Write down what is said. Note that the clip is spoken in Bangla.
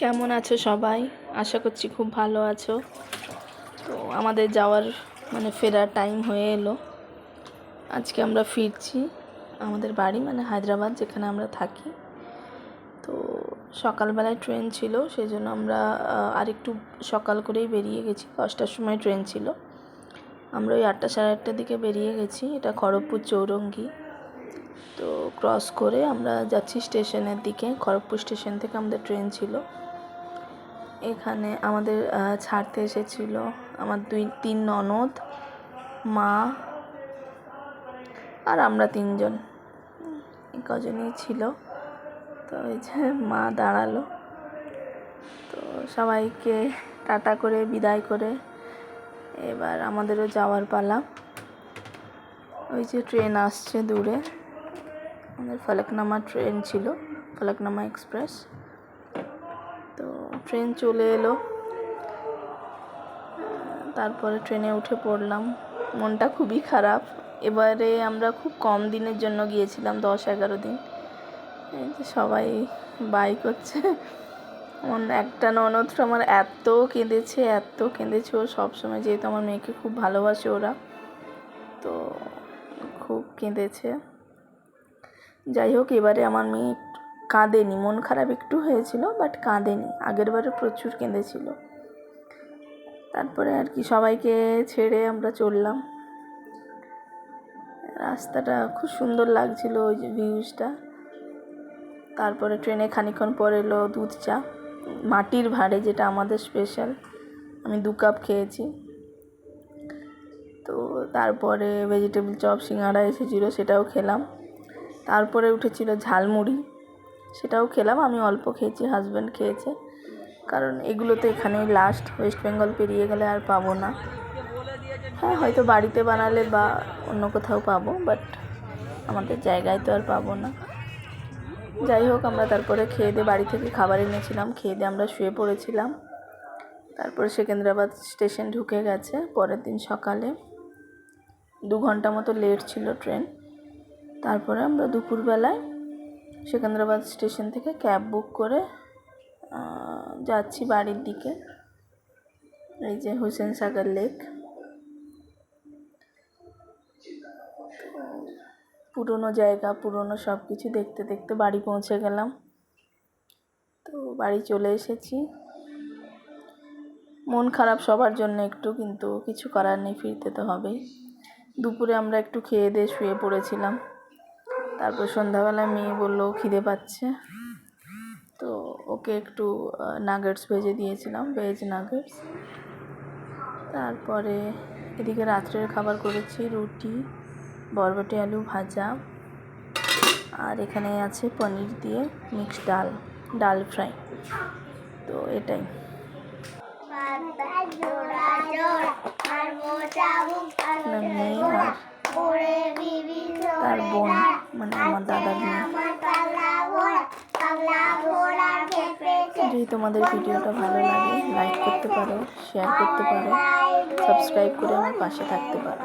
কেমন আছো সবাই? আশা করছি খুব ভালো আছো। তো আমাদের যাওয়ার ফেরার টাইম হয়ে এলো। আজকে আমরা ফিরছি আমাদের বাড়ি হায়দ্রাবাদ, যেখানে আমরা থাকি। তো সকালবেলায় ট্রেন ছিল, সেই জন্য আমরা আরেকটু সকাল করেই বেরিয়ে গেছি। 10টার সময় ট্রেন ছিল, আমরা ওই 8টা সাড়ে 8টার দিকে বেরিয়ে গেছি। এটা খড়গপুর চৌরঙ্গি। তো ক্রস করে আমরা যাচ্ছি স্টেশনের দিকে। খড়গপুর স্টেশন থেকে আমাদের ট্রেন ছিল। এখানে আমাদের ছাড়তে এসেছিল আমার 3 ননদ, মা আর আমরা 3জন, এই কজনই ছিল। তো এই যে মা দাঁড়ালো, তো সবাইকে টাটা করে বিদায় করে এবার আমাদেরও যাওয়ার পালা। ওই যে ট্রেন আসছে দূরে, আমাদের ফলকনামা ট্রেন ছিল, ফলকনামা এক্সপ্রেস। তো ট্রেন চলে এলো, তারপরে ট্রেনে উঠে পড়লাম। মনটা খুবই খারাপ। এবারে আমরা খুব কম দিনের জন্য গিয়েছিলাম, 10-11 দিন। এই যে সবাই বাই করছে। একটা ননদ আমার এত কেঁদেছে ও সবসময়, যেহেতু আমার মেয়েকে খুব ভালোবাসে ওরা, তো খুব কেঁদেছে। যাই হোক, এবারে আমার মেয়ে কাঁদেনি, মন খারাপ একটু হয়েছিল, বাট কাঁদেনি। আগের বারে প্রচুর কেঁদেছিল। তারপরে আর কি সবাইকে ছেড়ে আমরা চললাম। রাস্তাটা খুব সুন্দর লাগছিল, ওই যে ভিউজটা। তারপরে ট্রেনে খানিক্ষণ পর এলো দুধ চা, মাটির ভাঁড়ে, যেটা আমাদের স্পেশাল। আমি 2 কাপ খেয়েছি। তো তারপরে ভেজিটেবল চপ সিঙ্গাড়া এসেছিলো, সেটাও খেলাম। তারপরে উঠেছিল ঝালমুড়ি, সেটাও খেলাম। আমি অল্প খেয়েছি, হাজব্যান্ড খেয়েছে, কারণ এগুলো তো এখানেই লাস্ট। ওয়েস্ট বেঙ্গল পেরিয়ে গেলে আর পাবো না। হ্যাঁ, হয়তো বাড়িতে বানালে বা অন্য কোথাও পাবো, বাট আমাদের জায়গায় তো আর পাবো না। যাই হোক, আমরা তারপরে খেয়ে দিয়ে, বাড়ি থেকে খাবার এনেছিলাম, খেয়ে দিয়ে আমরা শুয়ে পড়েছিলাম। তারপরে সেকেন্দ্রাবাদ স্টেশন ঢুকে গেছে। পরের দিন সকালে 2 ঘন্টা মতো লেট ছিল ট্রেন। তারপরে আমরা দুপুরবেলায় সেকেন্দ্রাবাদ স্টেশন থেকে ক্যাব বুক করে যাচ্ছি বাড়ির দিকে। এই যে হুসেন সাগর লেক, পুরনো জায়গা, পুরনো সব কিছু দেখতে দেখতে বাড়ি পৌঁছে গেলাম। তো বাড়ি চলে এসেছি। মন খারাপ সবার জন্য একটু, কিন্তু কিছু করার নেই, ফিরতে তো হবেই। দুপুরে আমরা একটু খেয়ে দিয়ে শুয়ে পড়েছিলাম। তারপর সন্ধ্যাবেলায় মেয়ে বললো খিদে পাচ্ছে, তো ওকে একটু নাগেটস ভেজে দিয়েছিলাম, ভেজ নাগেটস। তারপরে এদিকে রাত্রের খাবার করেছি রুটি, বরবটি আলু ভাজা, আর এখানে আছে পনির দিয়ে মিক্সড ডাল ফ্রাই। তো এটাই। মেয়ে আর তার বোন, আমার দাদার মেয়ে। যদি তোমাদের ভিডিওটা ভালো লাগে, লাইক করতে পারো, শেয়ার করতে পারো, সাবস্ক্রাইব করে আমার পাশে থাকতে পারো।